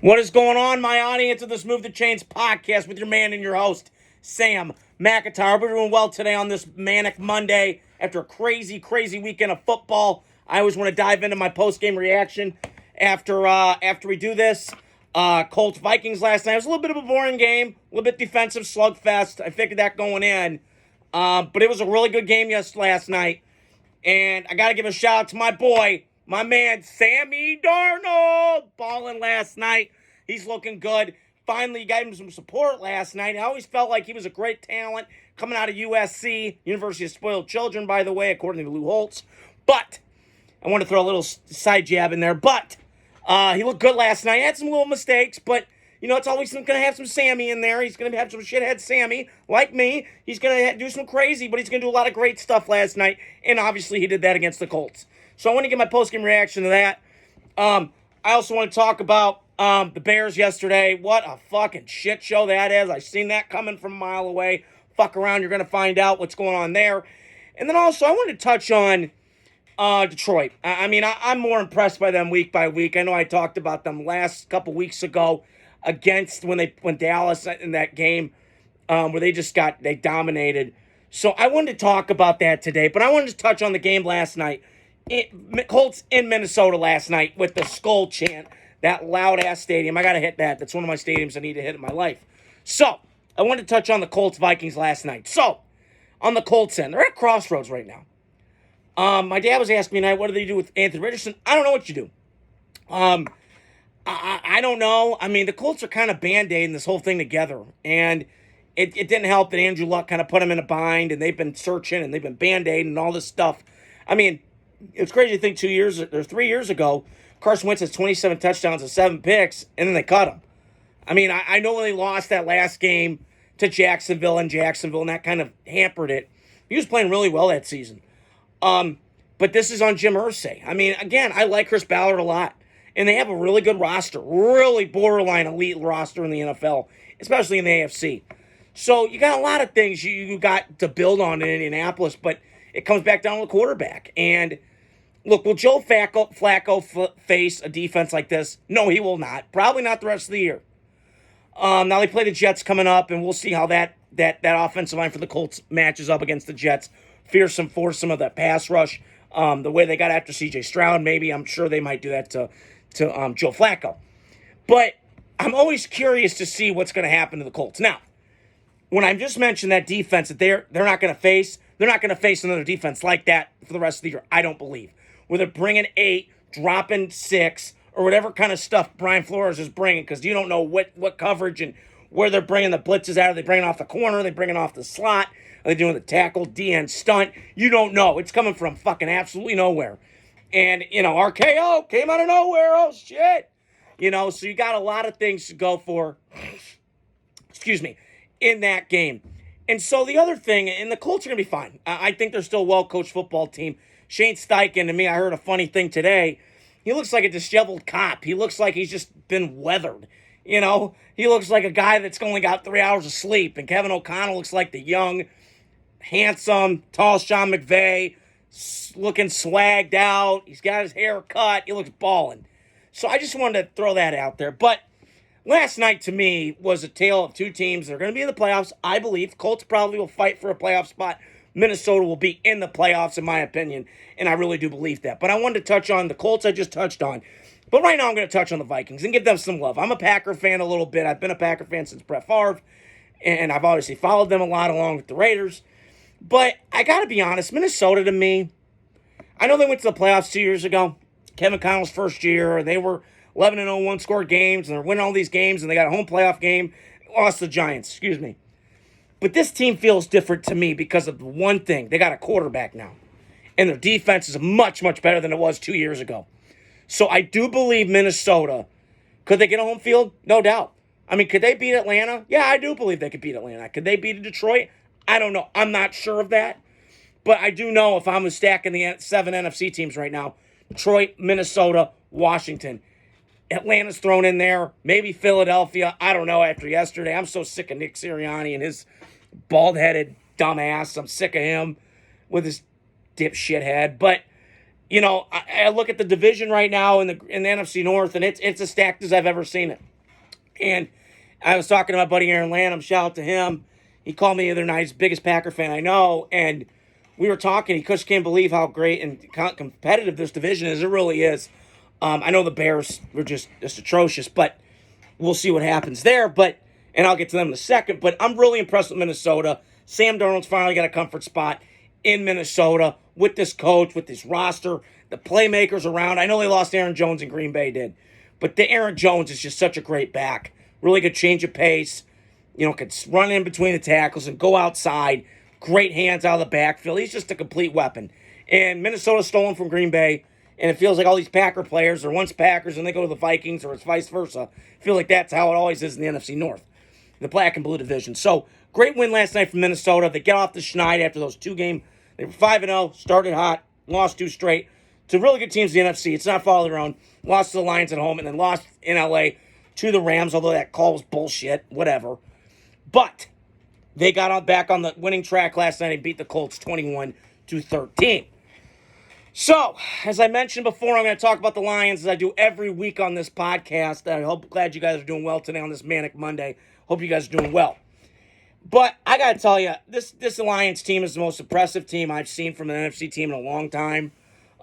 What is going on, my audience of this Move the Chains podcast with your man and your host, Sam McIntyre? We're doing well today on this manic Monday after a crazy, crazy weekend of football. I always want to dive into my post-game reaction after we do this. Colts Vikings last night. It was a little bit of a boring game, a little bit defensive slugfest. I figured that going in. But it was a really good game last night. And I got to give a shout out to my boy, my man, Sammy Darnold, balling last night. He's looking good. Finally got him some support last night. I always felt like he was a great talent coming out of USC, University of Spoiled Children, by the way, according to Lou Holtz. But I want to throw a little side jab in there. But he looked good last night. Had some little mistakes, but you know, it's always going to have some Sammy in there. He's going to have some shithead Sammy, like me. He's going to do some crazy, but he's going to do a lot of great stuff last night. And obviously, he did that against the Colts. So I want to get my post-game reaction to that. I also want to talk about the Bears yesterday. What a fucking shit show that is. I've seen that coming from a mile away. Fuck around. You're going to find out what's going on there. And then also, I want to touch on Detroit. I'm more impressed by them week by week. I know I talked about them last couple weeks ago against when Dallas in that game where they dominated. So I wanted to talk about that today, but I wanted to touch on the game last night. Colts in Minnesota last night with the skull chant, that loud-ass stadium. I got to hit that. That's one of my stadiums I need to hit in my life. So I wanted to touch on the Colts Vikings last night. So on the Colts end, they're at Crossroads right now. My dad was asking me tonight, what do they do with Anthony Richardson? I don't know what you do. I don't know. I mean, the Colts are kind of band-aiding this whole thing together. And it didn't help that Andrew Luck kind of put them in a bind, and they've been searching, and they've been band-aiding and all this stuff. I mean, it's crazy to think 3 years ago, Carson Wentz has 27 touchdowns and 7 picks, and then they cut him. I mean, I know they lost that last game to Jacksonville, and that kind of hampered it. He was playing really well that season. But this is on Jim Irsay. I mean, again, I like Chris Ballard a lot. And they have a really good roster, really borderline elite roster in the NFL, especially in the AFC. So you got a lot of things you got to build on in Indianapolis, but it comes back down to the quarterback. And look, will Joe Flacco face a defense like this? No, he will not. Probably not the rest of the year. Now they play the Jets coming up, and we'll see how that offensive line for the Colts matches up against the Jets. Fearsome, foursome of that pass rush. The way they got after C.J. Stroud, maybe I'm sure they might do that to Joe Flacco. But I'm always curious to see what's going to happen to the Colts. Now, when I just mentioned that defense that they're not going to face, they're not going to face another defense like that for the rest of the year, I don't believe. Where they're bringing 8, dropping 6, or whatever kind of stuff Brian Flores is bringing, because you don't know what coverage and where they're bringing the blitzes out. Are they bringing off the corner? Are they bringing off the slot? Are they doing the tackle, DN stunt? You don't know. It's coming from fucking absolutely nowhere. And, you know, RKO came out of nowhere. Oh, shit. You know, so you got a lot of things to go for, in that game. And so the other thing, and the Colts are going to be fine. I think they're still a well-coached football team. Shane Steichen, to me, I heard a funny thing today. He looks like a disheveled cop. He looks like he's just been weathered. You know, he looks like a guy that's only got 3 hours of sleep. And Kevin O'Connell looks like the young, handsome, tall Sean McVay, looking swagged out. He's got his hair cut. He looks ballin'. So I just wanted to throw that out there. But last night, to me, was a tale of two teams that are going to be in the playoffs. I believe Colts probably will fight for a playoff spot. Minnesota will be in the playoffs, in my opinion. And I really do believe that. But I wanted to touch on the Colts I just touched on. But right now I'm going to touch on the Vikings and give them some love. I'm a Packer fan a little bit. I've been a Packer fan since Brett Favre. And I've obviously followed them a lot along with the Raiders. But I got to be honest, Minnesota to me, I know they went to the playoffs 2 years ago. Kevin Connell's first year. They were 11-0, one-score games, and they're winning all these games, and they got a home playoff game. Lost the Giants, But this team feels different to me because of one thing. They got a quarterback now. And their defense is much, much better than it was 2 years ago. So I do believe Minnesota, could they get a home field? No doubt. I mean, could they beat Atlanta? Yeah, I do believe they could beat Atlanta. Could they beat Detroit? I don't know. I'm not sure of that. But I do know if I'm stacking the 7 NFC teams right now, Detroit, Minnesota, Washington. Atlanta's thrown in there. Maybe Philadelphia. I don't know after yesterday. I'm so sick of Nick Sirianni and his bald-headed dumbass. I'm sick of him with his dipshit head. But I look at the division right now in the NFC North, and it's as stacked as I've ever seen it. And I was talking to my buddy Aaron Lanham. Shout out to him. He called me the other night. He's the biggest Packer fan I know, and we were talking. He just can't believe how great and competitive this division is. It really is. I know the Bears were just atrocious, but we'll see what happens there. And I'll get to them in a second. But I'm really impressed with Minnesota. Sam Darnold's finally got a comfort spot in Minnesota with this coach, with this roster, the playmakers around. I know they lost Aaron Jones and Green Bay did, but the Aaron Jones is just such a great back. Really good change of pace. Could run in between the tackles and go outside. Great hands out of the backfield. He's just a complete weapon. And Minnesota stole him from Green Bay. And it feels like all these Packer players are once Packers and they go to the Vikings, or it's vice versa. I feel like that's how it always is in the NFC North, the black and blue division. So, great win last night from Minnesota. They get off the schneid after those 2 games. They were 5-0, started hot, lost 2 straight to really good teams in the NFC. It's not fault of their own. Lost to the Lions at home and then lost in LA to the Rams, although that call was bullshit, whatever. But they got back on the winning track last night and beat the Colts 21-13. So, as I mentioned before, I'm going to talk about the Lions as I do every week on this podcast. Glad you guys are doing well today on this Manic Monday. Hope you guys are doing well. But I got to tell you, this Lions team is the most impressive team I've seen from an NFC team in a long time.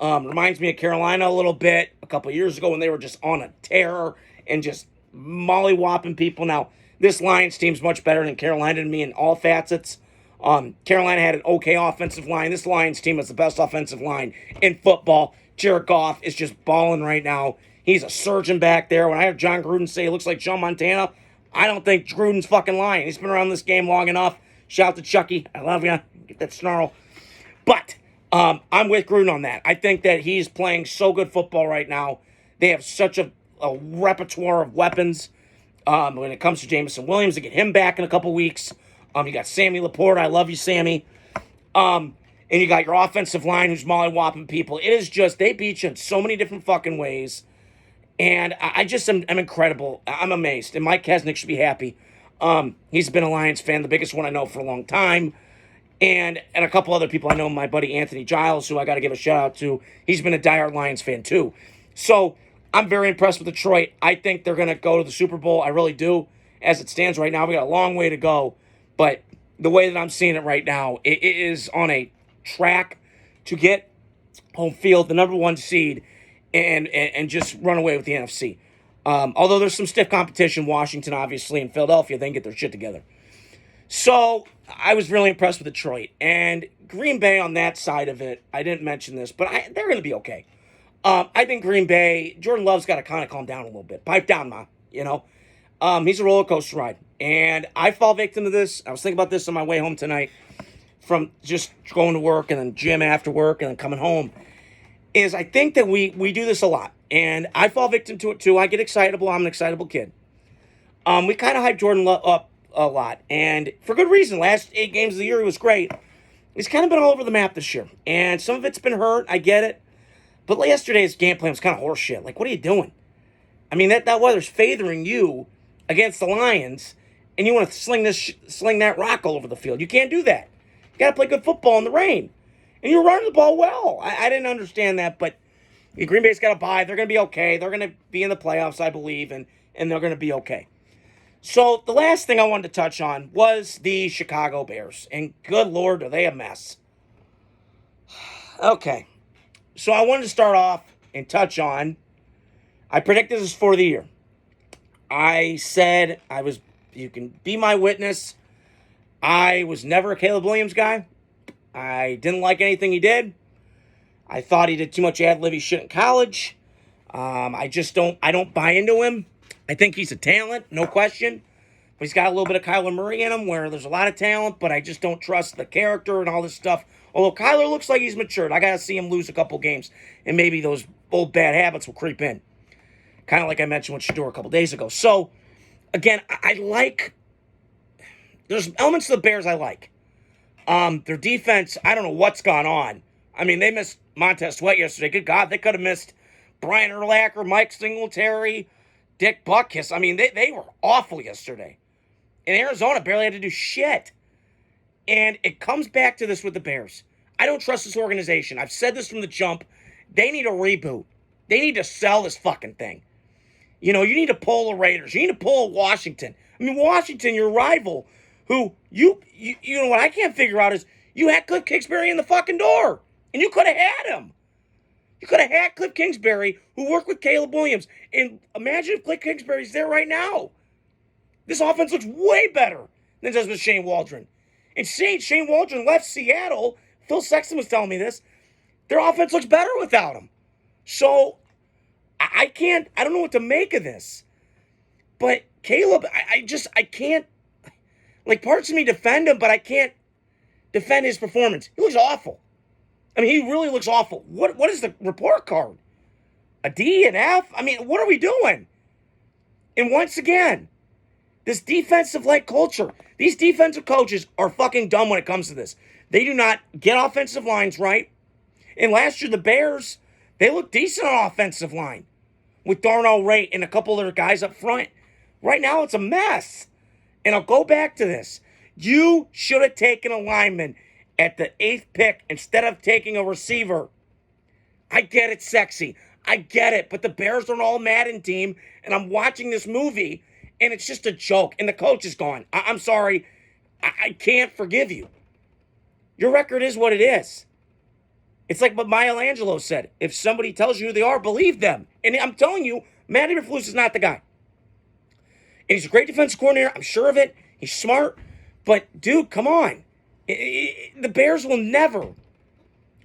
Reminds me of Carolina a little bit a couple of years ago when they were just on a tear and just molly-whopping people. Now, this Lions team's much better than Carolina to me in all facets. Carolina had an okay offensive line. This Lions team is the best offensive line in football. Jared Goff is just balling right now. He's a surgeon back there. When I heard John Gruden say he looks like Joe Montana, I don't think Gruden's fucking lying. He's been around this game long enough. Shout out to Chucky. I love you. Get that snarl. But I'm with Gruden on that. I think that he's playing so good football right now. They have such a repertoire of weapons when it comes to Jameson Williams. To get him back in a couple weeks. You got Sammy Laporta. I love you, Sammy. And you got your offensive line who's molly-whopping people. It is just, they beat you in so many different fucking ways. And I'm incredible. I'm amazed. And Mike Kesnick should be happy. He's been a Lions fan, the biggest one I know for a long time. And a couple other people I know, my buddy Anthony Giles, who I got to give a shout-out to. He's been a diehard Lions fan, too. So, I'm very impressed with Detroit. I think they're going to go to the Super Bowl. I really do. As it stands right now, we got a long way to go. But the way that I'm seeing it right now, it is on a track to get home field, the number 1 seed, and just run away with the NFC. Although there's some stiff competition, Washington, obviously, and Philadelphia, they can get their shit together. So, I was really impressed with Detroit. And Green Bay on that side of it, I didn't mention this, but they're going to be okay. I think Green Bay, Jordan Love's got to kind of calm down a little bit. Pipe down, ma, he's a roller coaster ride. And I fall victim to this. I was thinking about this on my way home tonight from just going to work and then gym after work and then coming home. Is I think that we do this a lot. And I fall victim to it too. I get excitable. I'm an excitable kid. We kind of hype Jordan Love up a lot. And for good reason. Last 8 games of the year, he was great. He's kind of been all over the map this year. And some of it's been hurt. I get it. But yesterday's game plan was kind of horseshit. Like, what are you doing? I mean, that weather's favoring you against the Lions, and you want to sling that rock all over the field. You can't do that. You got to play good football in the rain. And you're running the ball well. I didn't understand that, but Green Bay's got to bye. They're going to be okay. They're going to be in the playoffs, I believe, and they're going to be okay. So the last thing I wanted to touch on was the Chicago Bears. And good Lord, are they a mess. Okay. So I wanted to start off and touch on, I predicted this for the year. I said you can be my witness. I was never a Caleb Williams guy. I didn't like anything he did. I thought he did too much ad-libby shit in college. I don't buy into him. I think he's a talent, no question. But he's got a little bit of Kyler Murray in him where there's a lot of talent, but I just don't trust the character and all this stuff. Although Kyler looks like he's matured. I got to see him lose a couple games, and maybe those old bad habits will creep in. Kind of like I mentioned with Shador a couple days ago. So, again, there's elements of the Bears I like. Their defense, I don't know what's gone on. I mean, they missed Montez Sweat yesterday. Good God, they could have missed Brian Urlacher, Mike Singletary, Dick Butkus. I mean, they were awful yesterday. And Arizona barely had to do shit. And it comes back to this with the Bears. I don't trust this organization. I've said this from the jump. They need a reboot. They need to sell this fucking thing. You need to pull the Raiders. You need to pull Washington. I mean, Washington, your rival, who you know what I can't figure out is you had Cliff Kingsbury in the fucking door, and you could have had him. You could have had Cliff Kingsbury, who worked with Caleb Williams, and imagine if Cliff Kingsbury's there right now. This offense looks way better than it does with Shane Waldron. And Shane Waldron left Seattle. Phil Sexton was telling me this. Their offense looks better without him. So I don't know what to make of this. But Caleb, I can't, like, parts of me defend him, but I can't defend his performance. He looks awful. I mean, he really looks awful. What is the report card? A D, an F? I mean, what are we doing? And once again, this defensive-like culture, these defensive coaches are fucking dumb when it comes to this. They do not get offensive lines right. And last year, the Bears, they looked decent on offensive line with Darnell Wright and a couple of their guys up front. Right now, it's a mess. And I'll go back to this. You should have taken a lineman at the 8th pick instead of taking a receiver. I get it, sexy. I get it. But the Bears are an all-Madden team, and I'm watching this movie, and it's just a joke. And the coach is gone. I'm sorry. I can't forgive you. Your record is what it is. It's like what Maya Angelou said. If somebody tells you who they are, believe them. And I'm telling you, Matty Eberflus is not the guy. And he's a great defensive coordinator. I'm sure of it. He's smart. But, dude, come on. The Bears will never.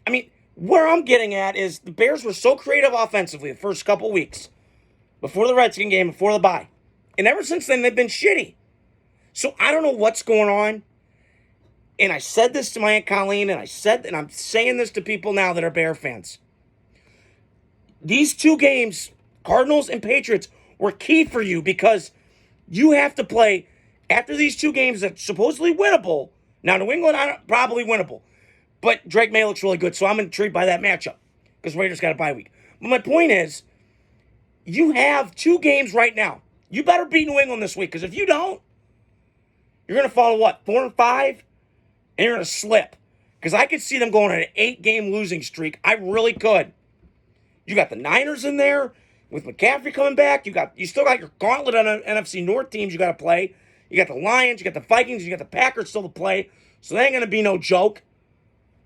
I mean, where I'm getting at is the Bears were so creative offensively the first couple weeks. Before the Redskin game, before the bye. And ever since then, they've been shitty. So I don't know what's going on. And I said this to my Aunt Colleen, and I'm saying this to people now that are Bear fans. These two games, Cardinals and Patriots, were key for you because you have to play after these two games that's supposedly winnable. Now, New England, probably winnable. But Drake May looks really good, so I'm intrigued by that matchup because Raiders got a bye week. But my point is, you have two games right now. You better beat New England this week because if you don't, you're going to follow what, 4-5? And you're going to slip. Because I could see them going on an 8-game losing streak. I really could. You got the Niners in there with McCaffrey coming back. You still got your gauntlet on NFC North teams you got to play. You got the Lions, you got the Vikings, you got the Packers still to play. So that ain't going to be no joke.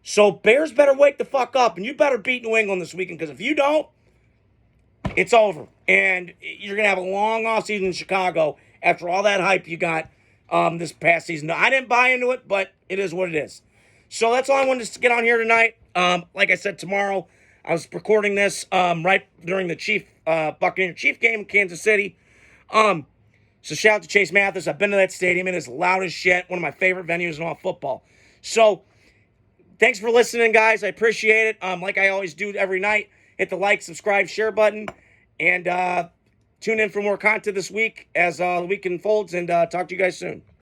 So Bears better wake the fuck up. And you better beat New England this weekend. Because if you don't, it's over. And you're going to have a long offseason in Chicago after all that hype you got this past season. I didn't buy into it, but it is what it is. So that's all I wanted to get on here tonight. Like I said, tomorrow I was recording this right during the Buccaneer Chief game in Kansas City. So shout out to Chase Mathis. I've been to that stadium. It is loud as shit. One of my favorite venues in all football. So thanks for listening, guys. I appreciate it. Like I always do every night, hit the like, subscribe, share button, and tune in for more content this week as the week unfolds, and talk to you guys soon.